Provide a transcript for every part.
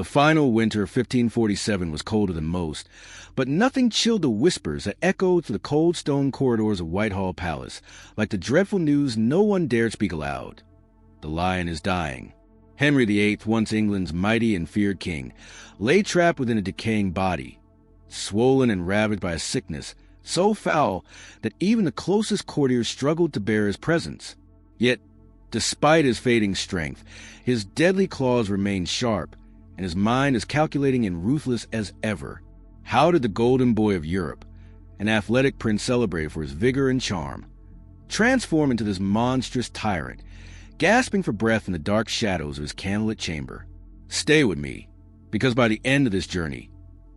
The final winter of 1547 was colder than most, but nothing chilled the whispers that echoed through the cold stone corridors of Whitehall Palace, like the dreadful news no one dared speak aloud. The lion is dying. Henry VIII, once England's mighty and feared king, lay trapped within a decaying body, swollen and ravaged by a sickness so foul that even the closest courtiers struggled to bear his presence. Yet, despite his fading strength, his deadly claws remained sharp, and his mind as calculating and ruthless as ever. How did the golden boy of Europe, an athletic prince celebrated for his vigor and charm, transform into this monstrous tyrant, gasping for breath in the dark shadows of his candlelit chamber? Stay with me, because by the end of this journey,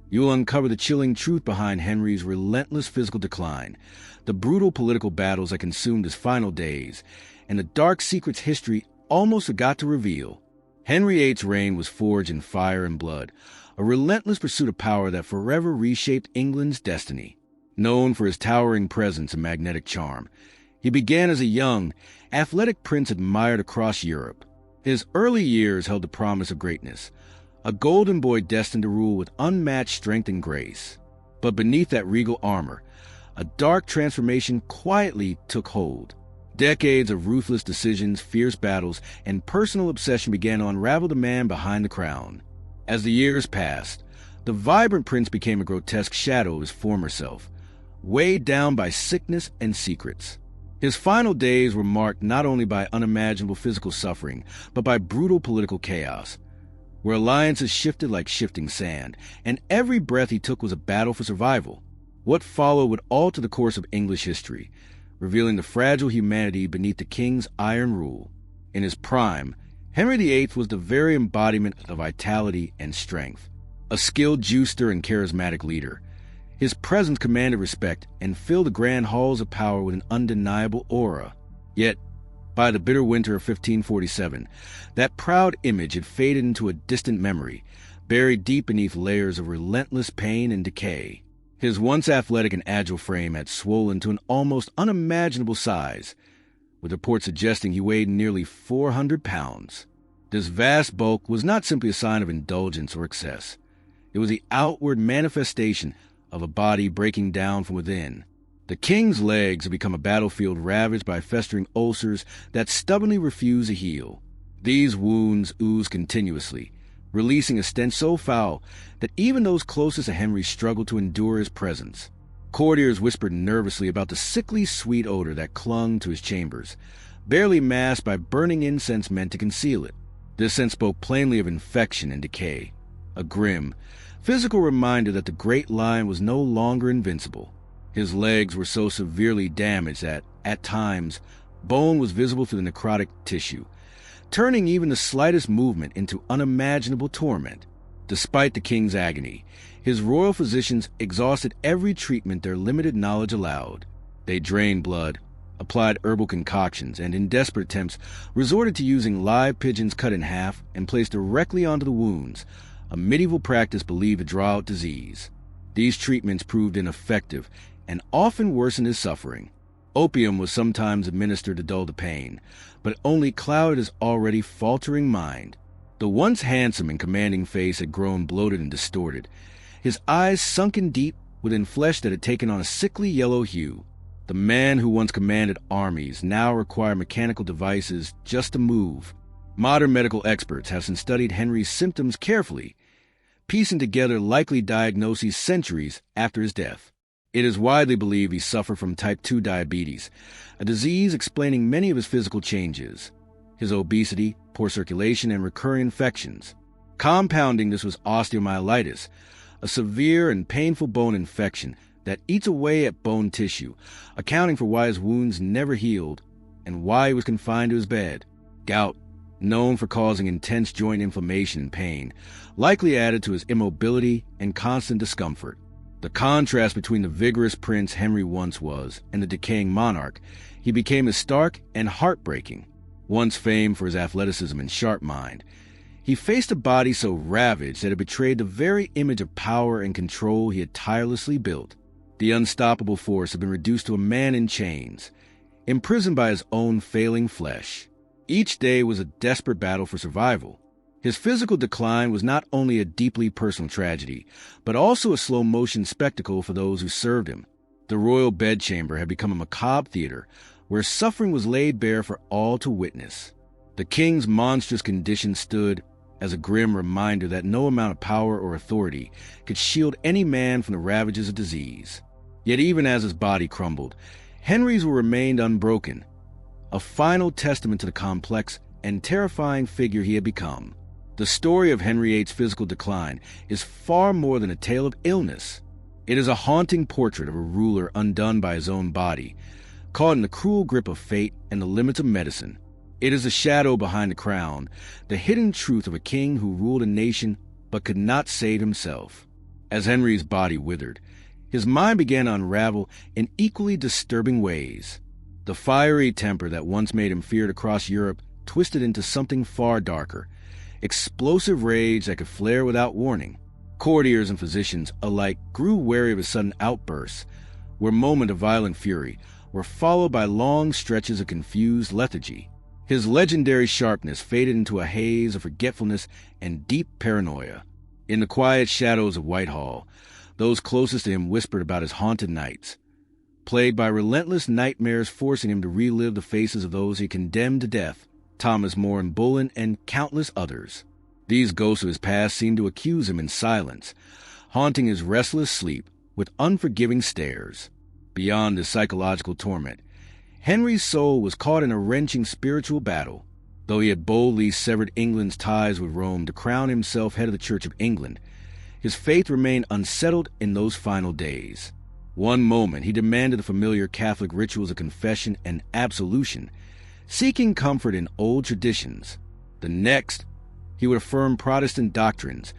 you will uncover the chilling truth behind Henry's relentless physical decline, the brutal political battles that consumed his final days, and the dark secrets history almost forgot to reveal. Henry VIII's reign was forged in fire and blood, a relentless pursuit of power that forever reshaped England's destiny. Known for his towering presence and magnetic charm, he began as a young, athletic prince admired across Europe. His early years held the promise of greatness, a golden boy destined to rule with unmatched strength and grace. But beneath that regal armor, a dark transformation quietly took hold. Decades of ruthless decisions, fierce battles, and personal obsession began to unravel the man behind the crown. As the years passed, the vibrant prince became a grotesque shadow of his former self, weighed down by sickness and secrets. His final days were marked not only by unimaginable physical suffering, but by brutal political chaos, where alliances shifted like shifting sand, and every breath he took was a battle for survival. What followed would alter the course of English history, revealing the fragile humanity beneath the king's iron rule. In his prime, Henry VIII was the very embodiment of vitality and strength, a skilled juicer and charismatic leader. His presence commanded respect and filled the grand halls of power with an undeniable aura. Yet, by the bitter winter of 1547, that proud image had faded into a distant memory, buried deep beneath layers of relentless pain and decay. His once athletic and agile frame had swollen to an almost unimaginable size, with reports suggesting he weighed nearly 400 pounds. This vast bulk was not simply a sign of indulgence or excess. It was the outward manifestation of a body breaking down from within. The king's legs had become a battlefield ravaged by festering ulcers that stubbornly refused to heal. These wounds oozed continuously, releasing a stench so foul that even those closest to Henry struggled to endure his presence. Courtiers whispered nervously about the sickly sweet odor that clung to his chambers, barely masked by burning incense meant to conceal it. This scent spoke plainly of infection and decay, a grim, physical reminder that the great lion was no longer invincible. His legs were so severely damaged that, at times, bone was visible through the necrotic tissue, turning even the slightest movement into unimaginable torment. Despite the king's agony, his royal physicians exhausted every treatment their limited knowledge allowed. They drained blood, applied herbal concoctions, and in desperate attempts resorted to using live pigeons cut in half and placed directly onto the wounds, a medieval practice believed to draw out disease. These treatments proved ineffective and often worsened his suffering. Opium was sometimes administered to dull the pain, but only clouded his already faltering mind. The once handsome and commanding face had grown bloated and distorted, his eyes sunken deep within flesh that had taken on a sickly yellow hue. The man who once commanded armies now required mechanical devices just to move. Modern medical experts have since studied Henry's symptoms carefully, piecing together likely diagnoses centuries after his death. It is widely believed he suffered from type 2 diabetes, a disease explaining many of his physical changes. His obesity, poor circulation, and recurring infections. Compounding this was osteomyelitis, a severe and painful bone infection that eats away at bone tissue, accounting for why his wounds never healed and why he was confined to his bed. Gout, known for causing intense joint inflammation and pain, likely added to his immobility and constant discomfort. The contrast between the vigorous prince Henry once was and the decaying monarch he became as stark and heartbreaking. Once famed for his athleticism and sharp mind, he faced a body so ravaged that it betrayed the very image of power and control he had tirelessly built. The unstoppable force had been reduced to a man in chains, imprisoned by his own failing flesh. Each day was a desperate battle for survival. His physical decline was not only a deeply personal tragedy, but also a slow-motion spectacle for those who served him. The royal bedchamber had become a macabre theater where suffering was laid bare for all to witness. The king's monstrous condition stood as a grim reminder that no amount of power or authority could shield any man from the ravages of disease. Yet even as his body crumbled, Henry's will remained unbroken, a final testament to the complex and terrifying figure he had become. The story of Henry VIII's physical decline is far more than a tale of illness. It is a haunting portrait of a ruler undone by his own body, caught in the cruel grip of fate and the limits of medicine. It is the shadow behind the crown, the hidden truth of a king who ruled a nation but could not save himself. As Henry's body withered, his mind began to unravel in equally disturbing ways. The fiery temper that once made him feared across Europe twisted into something far darker, explosive rage that could flare without warning. Courtiers and physicians alike grew wary of his sudden outbursts, where moments of violent fury were followed by long stretches of confused lethargy. His legendary sharpness faded into a haze of forgetfulness and deep paranoia. In the quiet shadows of Whitehall, those closest to him whispered about his haunted nights, plagued by relentless nightmares forcing him to relive the faces of those he condemned to death, Thomas More and Bullen, and countless others. These ghosts of his past seemed to accuse him in silence, haunting his restless sleep with unforgiving stares. Beyond this psychological torment, Henry's soul was caught in a wrenching spiritual battle. Though he had boldly severed England's ties with Rome to crown himself head of the Church of England, his faith remained unsettled in those final days. One moment he demanded the familiar Catholic rituals of confession and absolution, seeking comfort in old traditions. The next, he would affirm Protestant doctrines,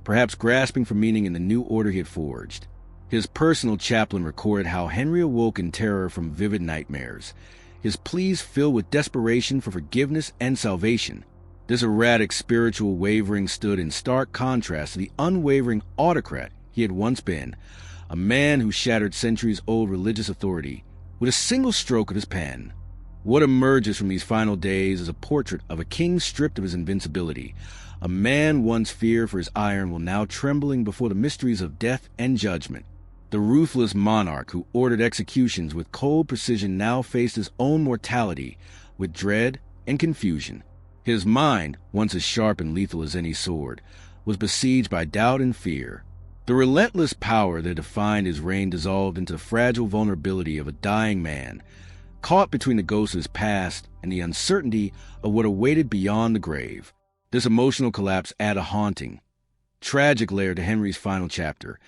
perhaps grasping for meaning in the new order he had forged. His personal chaplain recorded how Henry awoke in terror from vivid nightmares, his pleas filled with desperation for forgiveness and salvation. This erratic spiritual wavering stood in stark contrast to the unwavering autocrat he had once been, a man who shattered centuries-old religious authority with a single stroke of his pen. What emerges from these final days is a portrait of a king stripped of his invincibility, a man once feared for his iron while now trembling before the mysteries of death and judgment. The ruthless monarch who ordered executions with cold precision now faced his own mortality with dread and confusion. His mind, once as sharp and lethal as any sword, was besieged by doubt and fear. The relentless power that defined his reign dissolved into the fragile vulnerability of a dying man, caught between the ghosts of his past and the uncertainty of what awaited beyond the grave. This emotional collapse added a haunting, tragic layer to Henry's final chapter,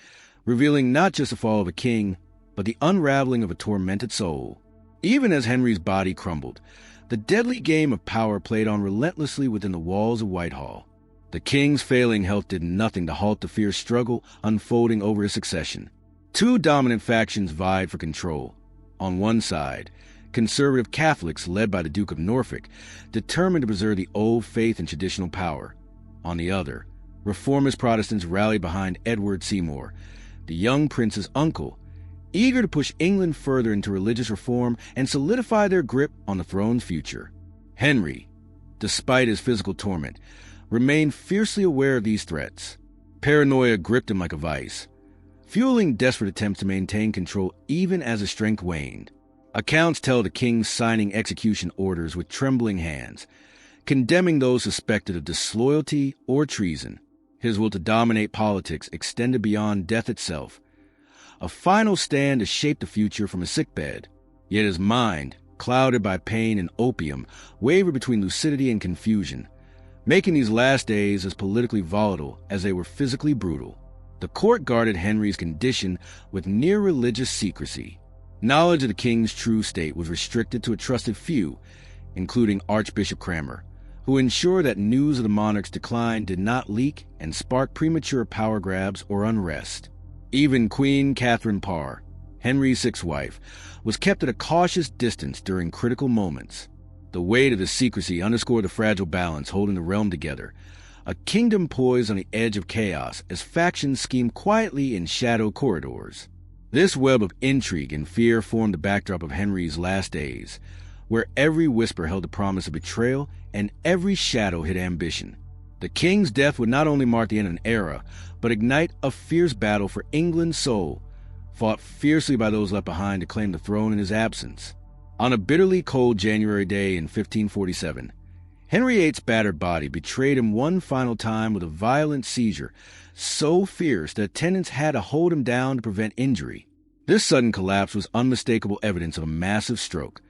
revealing not just the fall of a king, but the unraveling of a tormented soul. Even as Henry's body crumbled, the deadly game of power played on relentlessly within the walls of Whitehall. The king's failing health did nothing to halt the fierce struggle unfolding over his succession. Two dominant factions vied for control. On one side, conservative Catholics led by the Duke of Norfolk, determined to preserve the old faith and traditional power. On the other, reformist Protestants rallied behind Edward Seymour, the young prince's uncle, eager to push England further into religious reform and solidify their grip on the throne's future. Henry, despite his physical torment, remained fiercely aware of these threats. Paranoia gripped him like a vice, fueling desperate attempts to maintain control even as his strength waned. Accounts tell the king signing execution orders with trembling hands, condemning those suspected of disloyalty or treason. His will to dominate politics extended beyond death itself, a final stand to shape the future from his sickbed. Yet his mind, clouded by pain and opium, wavered between lucidity and confusion, making these last days as politically volatile as they were physically brutal. The court guarded Henry's condition with near-religious secrecy. Knowledge of the king's true state was restricted to a trusted few, including Archbishop Cranmer, who ensured that news of the monarch's decline did not leak and spark premature power grabs or unrest. Even Queen Catherine Parr, Henry's sixth wife, was kept at a cautious distance during critical moments. The weight of the secrecy underscored the fragile balance holding the realm together, a kingdom poised on the edge of chaos as factions schemed quietly in shadow corridors. This web of intrigue and fear formed the backdrop of Henry's last days, where every whisper held the promise of betrayal and every shadow hid ambition. The king's death would not only mark the end of an era, but ignite a fierce battle for England's soul, fought fiercely by those left behind to claim the throne in his absence. On a bitterly cold January day in 1547, Henry VIII's battered body betrayed him one final time with a violent seizure, so fierce that attendants had to hold him down to prevent injury. This sudden collapse was unmistakable evidence of a massive stroke,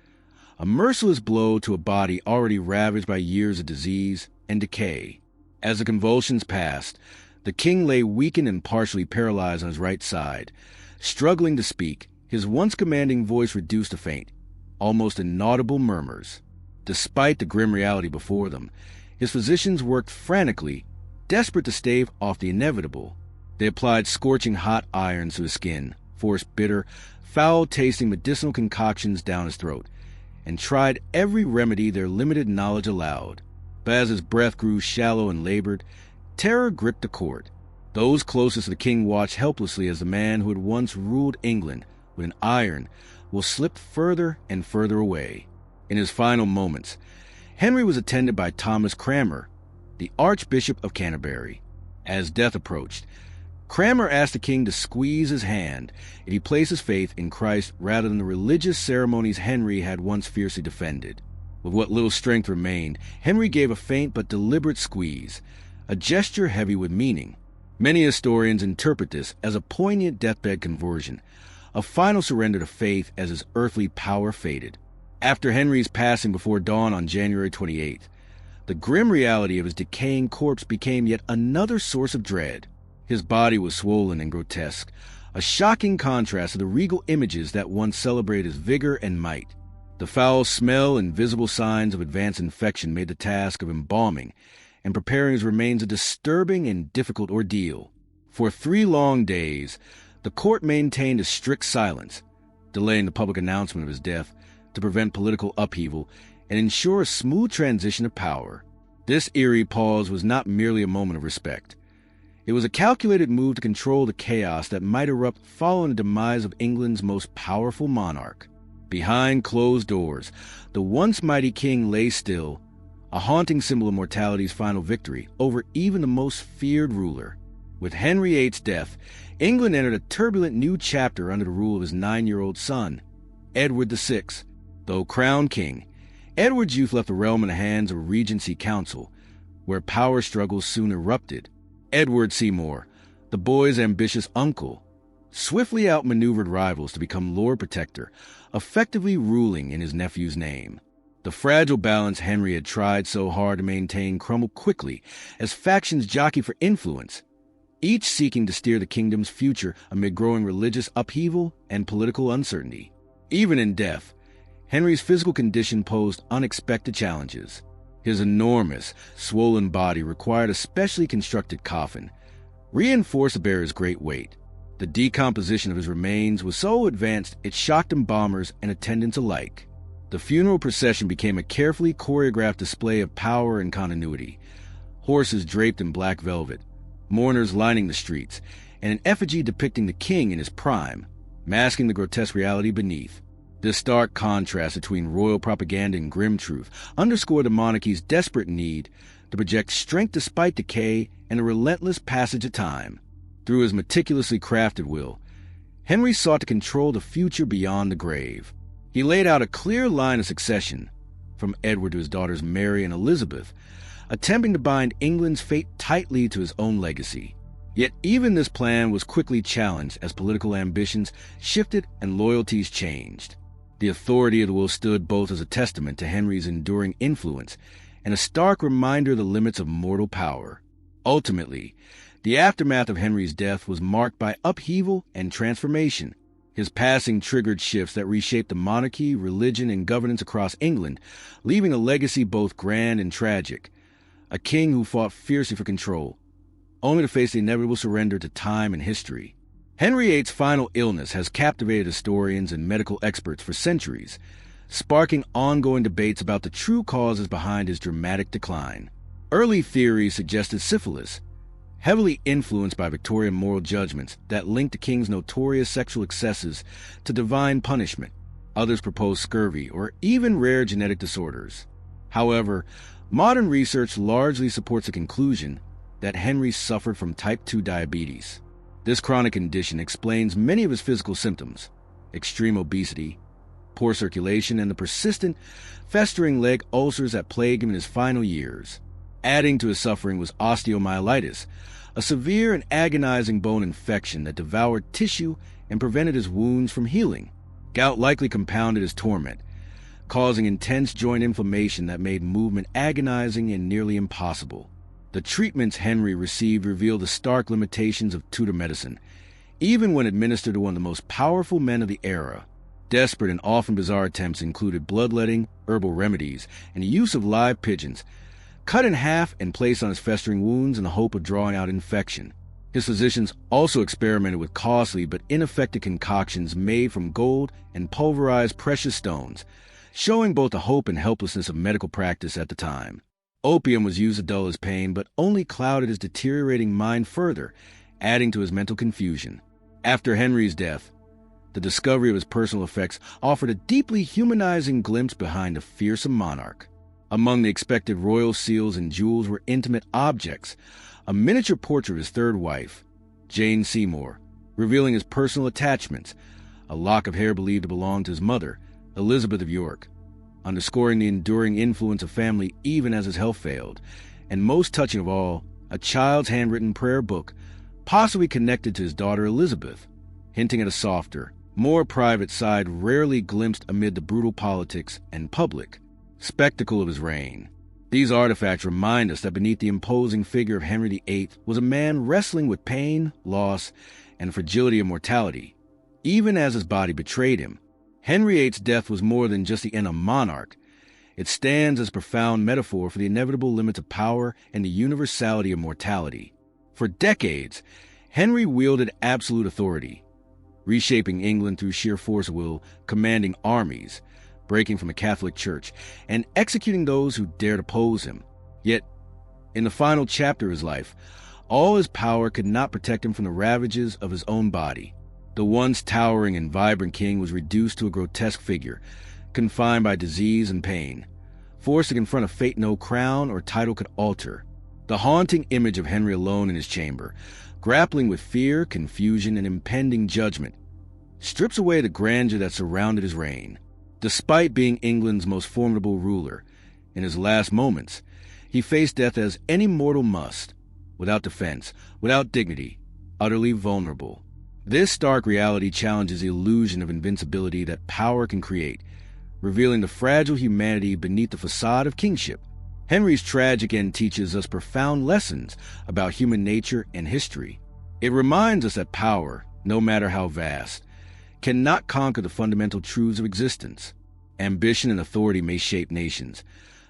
a merciless blow to a body already ravaged by years of disease and decay. As the convulsions passed, the king lay weakened and partially paralyzed on his right side. Struggling to speak, his once commanding voice reduced to faint, almost inaudible murmurs. Despite the grim reality before them, his physicians worked frantically, desperate to stave off the inevitable. They applied scorching hot irons to his skin, forced bitter, foul-tasting medicinal concoctions down his throat, and tried every remedy their limited knowledge allowed. But as his breath grew shallow and labored, terror gripped the court. Those closest to the king watched helplessly as the man who had once ruled England with an iron will slip further and further away. In his final moments, Henry was attended by Thomas Cranmer, the Archbishop of Canterbury. As death approached, Cranmer asked the king to squeeze his hand if he placed his faith in Christ rather than the religious ceremonies Henry had once fiercely defended. With what little strength remained, Henry gave a faint but deliberate squeeze, a gesture heavy with meaning. Many historians interpret this as a poignant deathbed conversion, a final surrender to faith as his earthly power faded. After Henry's passing before dawn on January 28th, the grim reality of his decaying corpse became yet another source of dread. His body was swollen and grotesque, a shocking contrast to the regal images that once celebrated his vigor and might. The foul smell and visible signs of advanced infection made the task of embalming and preparing his remains a disturbing and difficult ordeal. For 3 long days, the court maintained a strict silence, delaying the public announcement of his death to prevent political upheaval and ensure a smooth transition of power. This eerie pause was not merely a moment of respect. It was a calculated move to control the chaos that might erupt following the demise of England's most powerful monarch. Behind closed doors, the once mighty king lay still, a haunting symbol of mortality's final victory over even the most feared ruler. With Henry VIII's death, England entered a turbulent new chapter under the rule of his 9-year-old son, Edward VI. Though crowned king, Edward's youth left the realm in the hands of a regency council, where power struggles soon erupted. Edward Seymour, the boy's ambitious uncle, swiftly outmaneuvered rivals to become Lord Protector, effectively ruling in his nephew's name. The fragile balance Henry had tried so hard to maintain crumbled quickly as factions jockeyed for influence, each seeking to steer the kingdom's future amid growing religious upheaval and political uncertainty. Even in death, Henry's physical condition posed unexpected challenges. His enormous, swollen body required a specially constructed coffin, reinforced to bear his great weight. The decomposition of his remains was so advanced it shocked embalmers and attendants alike. The funeral procession became a carefully choreographed display of power and continuity. Horses draped in black velvet, mourners lining the streets, and an effigy depicting the king in his prime, masking the grotesque reality beneath. This stark contrast between royal propaganda and grim truth underscored the monarchy's desperate need to project strength despite decay and a relentless passage of time. Through his meticulously crafted will, Henry sought to control the future beyond the grave. He laid out a clear line of succession, from Edward to his daughters Mary and Elizabeth, attempting to bind England's fate tightly to his own legacy. Yet even this plan was quickly challenged as political ambitions shifted and loyalties changed. The authority of the will stood both as a testament to Henry's enduring influence and a stark reminder of the limits of mortal power. Ultimately, the aftermath of Henry's death was marked by upheaval and transformation. His passing triggered shifts that reshaped the monarchy, religion, and governance across England, leaving a legacy both grand and tragic. A king who fought fiercely for control, only to face the inevitable surrender to time and history. Henry VIII's final illness has captivated historians and medical experts for centuries, sparking ongoing debates about the true causes behind his dramatic decline. Early theories suggested syphilis, heavily influenced by Victorian moral judgments that linked the king's notorious sexual excesses to divine punishment. Others proposed scurvy or even rare genetic disorders. However, Modern research largely supports the conclusion that Henry suffered from type 2 diabetes. This chronic condition explains many of his physical symptoms: extreme obesity, poor circulation, and the persistent, festering leg ulcers that plague him in his final years. Adding to his suffering was osteomyelitis, a severe and agonizing bone infection that devoured tissue and prevented his wounds from healing. Gout likely compounded his torment, causing intense joint inflammation that made movement agonizing and nearly impossible. The treatments Henry received revealed the stark limitations of Tudor medicine, even when administered to one of the most powerful men of the era. Desperate and often bizarre attempts included bloodletting, herbal remedies, and the use of live pigeons, cut in half and placed on his festering wounds in the hope of drawing out infection. His physicians also experimented with costly but ineffective concoctions made from gold and pulverized precious stones, showing both the hope and helplessness of medical practice at the time. Opium was used to dull his pain, but only clouded his deteriorating mind further, adding to his mental confusion. After Henry's death, the discovery of his personal effects offered a deeply humanizing glimpse behind a fearsome monarch. Among the expected royal seals and jewels were intimate objects, a miniature portrait of his third wife, Jane Seymour, revealing his personal attachments, a lock of hair believed to belong to his mother, Elizabeth of York, underscoring the enduring influence of family even as his health failed, and most touching of all, a child's handwritten prayer book, possibly connected to his daughter Elizabeth, hinting at a softer, more private side rarely glimpsed amid the brutal politics and public spectacle of his reign. These artifacts remind us that beneath the imposing figure of Henry VIII was a man wrestling with pain, loss, and fragility of mortality, even as his body betrayed him. Henry VIII's death was more than just the end of a monarch. It stands as a profound metaphor for the inevitable limits of power and the universality of mortality. For decades, Henry wielded absolute authority, reshaping England through sheer force of will, commanding armies, breaking from a Catholic church, and executing those who dared oppose him. Yet, in the final chapter of his life, all his power could not protect him from the ravages of his own body. The once towering and vibrant king was reduced to a grotesque figure, confined by disease and pain, forced to confront a fate no crown or title could alter. The haunting image of Henry alone in his chamber, grappling with fear, confusion, and impending judgment, strips away the grandeur that surrounded his reign. Despite being England's most formidable ruler, in his last moments, he faced death as any mortal must, without defense, without dignity, utterly vulnerable. This stark reality challenges the illusion of invincibility that power can create, revealing the fragile humanity beneath the facade of kingship. Henry's tragic end teaches us profound lessons about human nature and history. It reminds us that power, no matter how vast, cannot conquer the fundamental truths of existence. Ambition and authority may shape nations,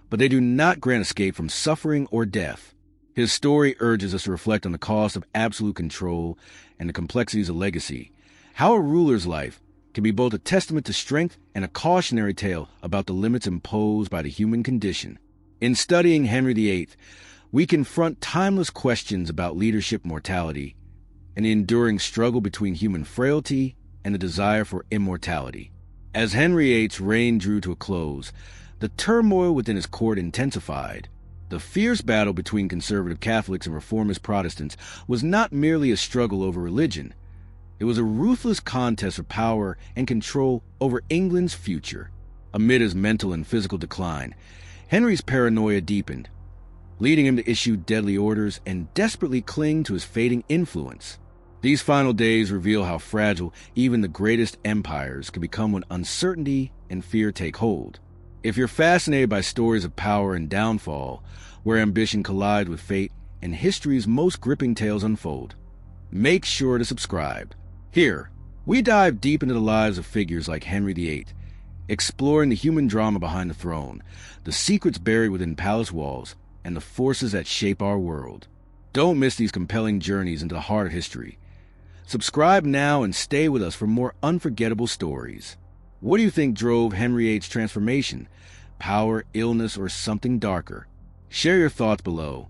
but they do not grant escape from suffering or death. His story urges us to reflect on the cost of absolute control and the complexities of legacy, how a ruler's life can be both a testament to strength and a cautionary tale about the limits imposed by the human condition. In studying Henry VIII, we confront timeless questions about leadership, mortality, and the enduring struggle between human frailty and the desire for immortality. As Henry VIII's reign drew to a close, the turmoil within his court intensified. The fierce battle between conservative Catholics and reformist Protestants was not merely a struggle over religion. It was a ruthless contest for power and control over England's future. Amid his mental and physical decline, Henry's paranoia deepened, leading him to issue deadly orders and desperately cling to his fading influence. These final days reveal how fragile even the greatest empires can become when uncertainty and fear take hold. If you're fascinated by stories of power and downfall, where ambition collides with fate and history's most gripping tales unfold, make sure to subscribe. Here, we dive deep into the lives of figures like Henry VIII, exploring the human drama behind the throne, the secrets buried within palace walls, and the forces that shape our world. Don't miss these compelling journeys into the heart of history. Subscribe now and stay with us for more unforgettable stories. What do you think drove Henry VIII's transformation? Power, illness, or something darker? Share your thoughts below.